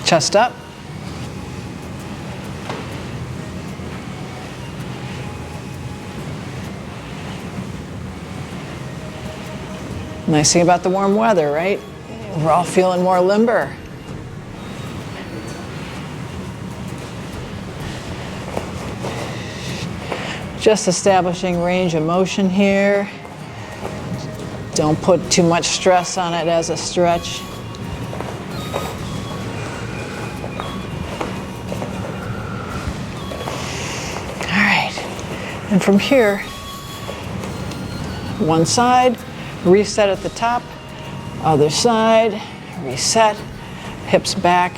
Chest up. Nice thing about the warm weather, right? We're all feeling more limber. Just establishing range of motion here. Don't put too much stress on it as a stretch. All right, and from here, one side, reset at the top, other side, reset, hips back.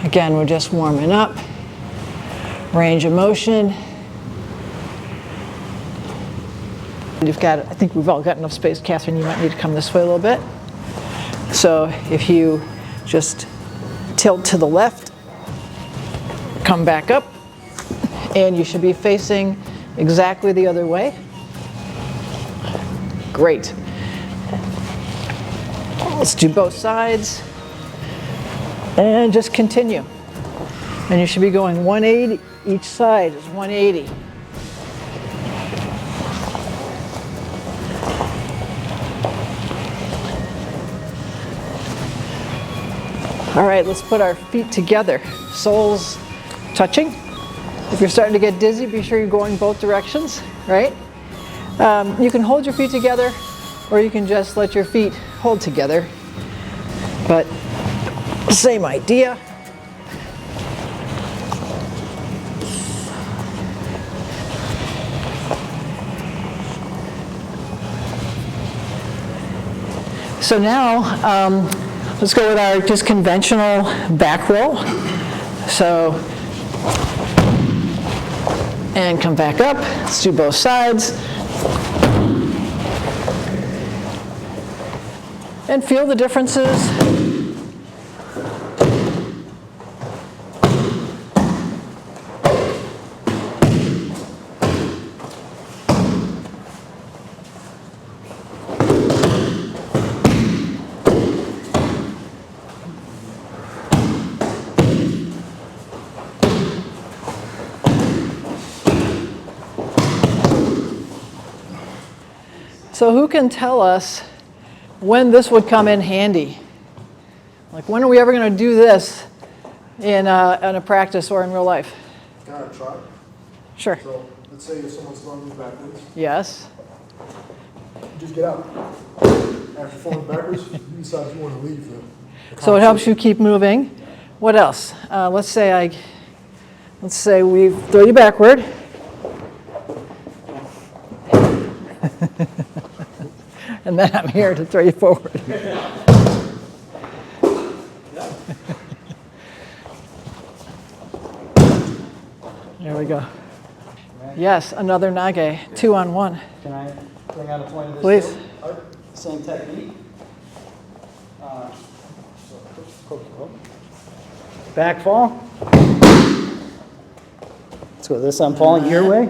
Again, we're just warming up. Range of motion. You've got, I think we've all got enough space. Catherine, you might need to come this way a little bit. So if you just tilt to the left, come back up, and you should be facing exactly the other way. Great. Let's do both sides. And just continue. And you should be going 180. Each side is 180. All right, let's put our feet together. Soles touching. If you're starting to get dizzy, be sure you're going both directions, right? You can hold your feet together, or you can just let your feet hold together. But same idea. So now, let's go with our just conventional back roll. So, and come back up. Let's do both sides. And feel the differences. So who can tell us when this would come in handy? Like, when are we ever going to do this in a practice or in real life? Can I try? Sure. So let's say if someone's throwing you backwards. Yes. Just get out. After falling backwards, you decide if you want to leave the So it helps you keep moving. What else? Let's say we throw you backward. And then I'm here to throw you forward. There we go. Yes, another nage, 2-on-1. Can I bring out a point of this? Please. Too? Same technique. Back fall. So this, I'm falling your way.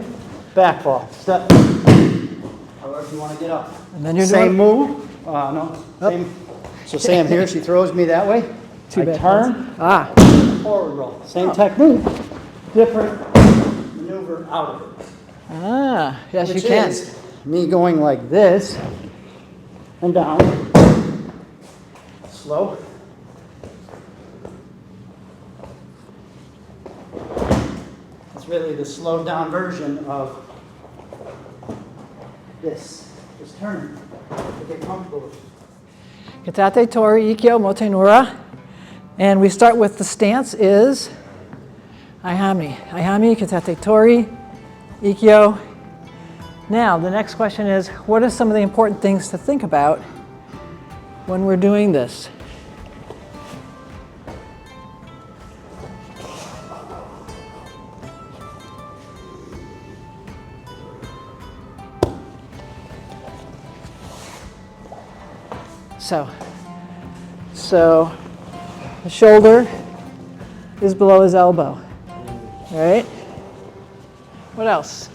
Back fall. Step. However you want to get up. And then you're same doing move. No. Same. So say I'm here. She throws me that way. I turn. Forward roll. Same technique. Different maneuver out of it. Yes, Which you can. Is me going like this and down. Slow. It's really the slowed down version of this. Just turn to get comfortable with it. Kitate Tori Ikkyo Motenura. And we start with the stance is Aihami. Aihami, Kitate Tori, Ikkyo. Now, the next question is, what are some of the important things to think about when we're doing this? So the shoulder is below his elbow, right? What else?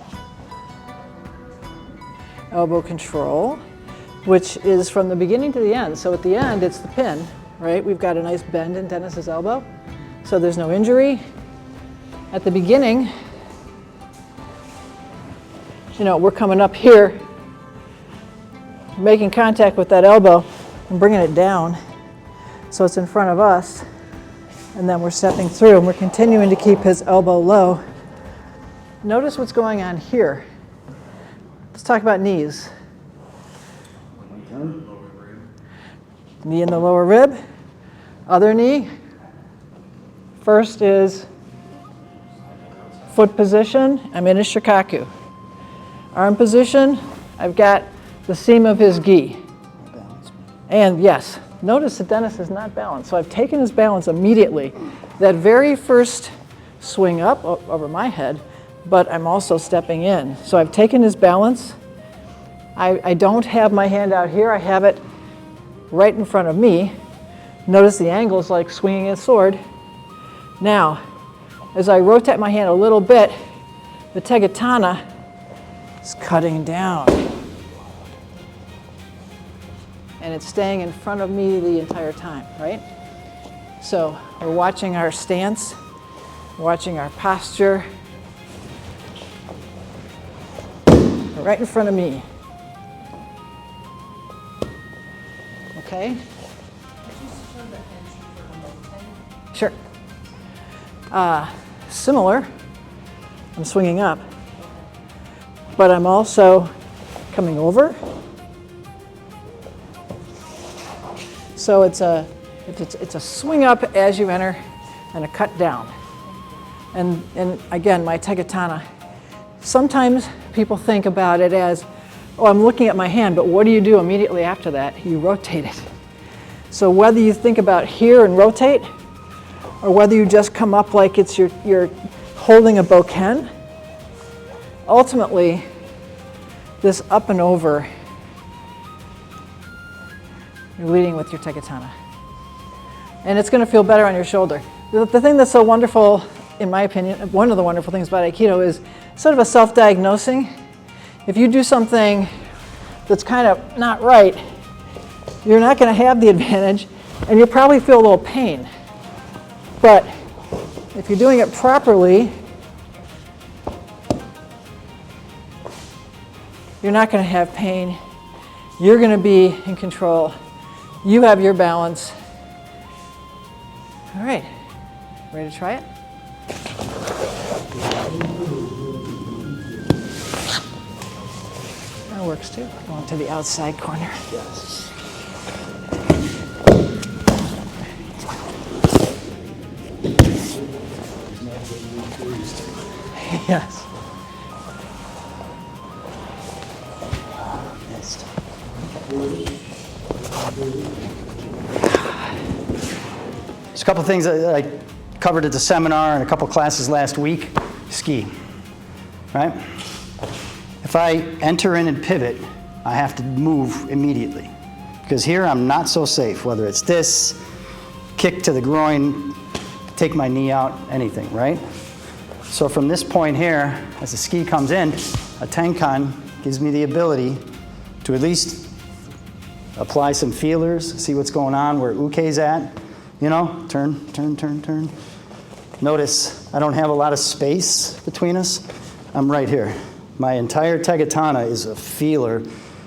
Elbow control. which is from the beginning to the end. So at the end, it's the pin, right? We've got a nice bend in Dennis's elbow, so there's no injury. At the beginning, you know, we're coming up here, making contact with that elbow and bringing it down so it's in front of us, and then we're stepping through and we're continuing to keep his elbow low. Notice what's going on here. Let's talk about knees. Knee in the lower rib, other knee. First is foot position, I'm in a shikaku. Arm position, I've got the seam of his gi. And yes, notice that Dennis is not balanced. So I've taken his balance immediately. That very first swing up over my head, but I'm also stepping in. So I've taken his balance. I don't have my hand out here. I have it right in front of me. Notice the angle is like swinging a sword. Now, as I rotate my hand a little bit, the tegatana is cutting down. And it's staying in front of me the entire time, right? So we're watching our stance, watching our posture. Right in front of me. Okay? Sure. Similar, I'm swinging up, but I'm also coming over. So it's a swing up as you enter and a cut down. And again, my tegatana. Sometimes people think about it as, oh, I'm looking at my hand, but what do you do immediately after that? You rotate it. So whether you think about here and rotate, or whether you just come up like it's you're holding a bokken, ultimately, this up and over, you're leading with your tegatana. And it's going to feel better on your shoulder. The thing that's so wonderful, in my opinion, one of the wonderful things about Aikido is sort of a self-diagnosing. If you do something that's kind of not right, you're not going to have the advantage, and you'll probably feel a little pain. But if you're doing it properly, you're not going to have pain. You're going to be in control. You have your balance. All right, ready to try it? That works too. Going to the outside corner. Yes. Yes. There's a couple things that I covered at the seminar and a couple classes last week. Ski, right? If I enter in and pivot, I have to move immediately. Because here I'm not so safe, whether it's this, kick to the groin, take my knee out, anything, right? So from this point here, as the ski comes in, a tenkan gives me the ability to at least apply some feelers, see what's going on, where uke's at, you know, turn, turn, turn, turn. Notice I don't have a lot of space between us. I'm right here. My entire tegatana is a feeler,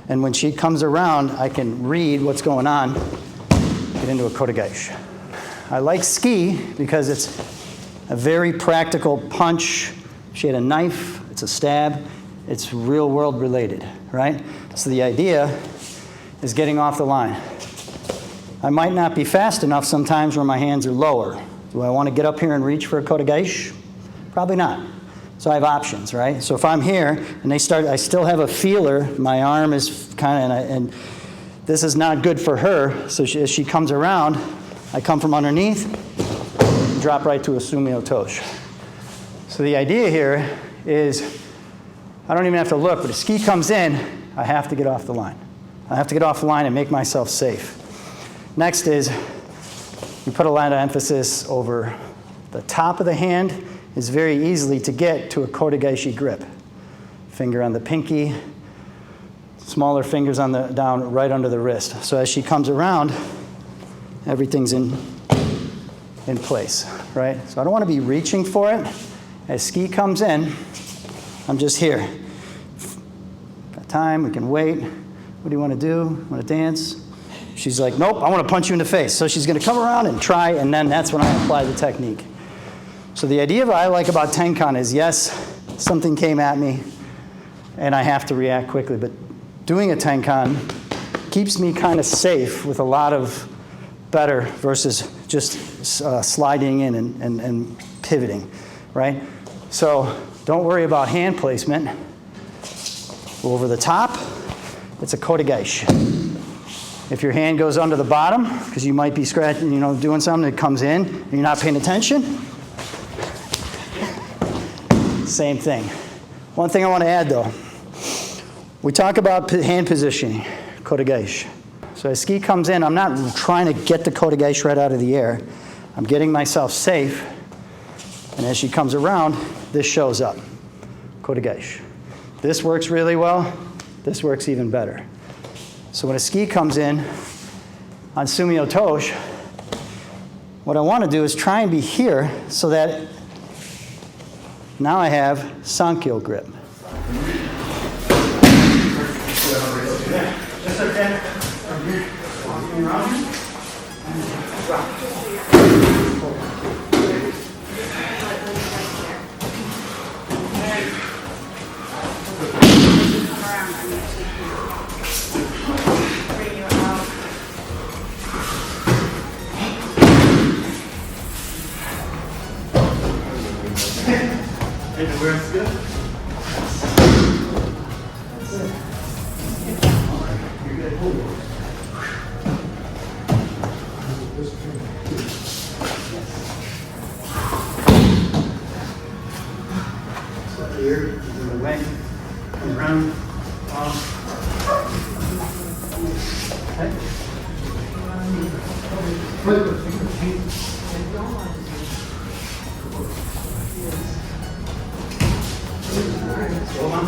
and when she comes around, I can read what's going on, get into a kotegaeshi. I like ski because it's a very practical punch. She had a knife, it's a stab, it's real world related, right? So the idea is getting off the line. I might not be fast enough sometimes where my hands are lower. Do I want to get up here and reach for a kotegaeshi? Probably not. So I have options, right? So if I'm here and they start, I still have a feeler, my arm is kind of, and this is not good for her. So as she comes around, I come from underneath, drop right to a sumio toshi. So the idea here is, I don't even have to look, but if ski comes in, I have to get off the line. I have to get off the line and make myself safe. Next is, we put a lot of emphasis over the top of the hand is very easily to get to a kotegaeshi grip. Finger on the pinky, Smaller fingers on the down right under the wrist. So as she comes around, everything's in place, right? So I don't want to be reaching for it. As ski comes in, I'm just here. Got time, we can wait. What do you want to do? Want to dance? She's like, nope, I want to punch you in the face. So she's going to come around and try, and then that's when I apply the technique. So the idea I like about Tenkan is, yes, something came at me, and I have to react quickly, but doing a Tenkan keeps me kind of safe with a lot of better versus just sliding in and pivoting, right? So don't worry about hand placement. Over the top, it's a kotegaeshi. If your hand goes under the bottom, because you might be scratching, doing something that comes in, and you're not paying attention, same thing. One thing I want to add though, we talk about hand positioning, kotegaeshi. So as ski comes in, I'm not trying to get the kotegaeshi right out of the air. I'm getting myself safe, and as she comes around, this shows up, kotegaeshi. This works really well, this works even better. So when a ski comes in on Sumio Tosh, what I want to do is try and be here so that now I have Sankyo grip. Just like that. Walking around. Where it's good? That's it. You're good. Hold it. So here, in the way, come around, off. Go on.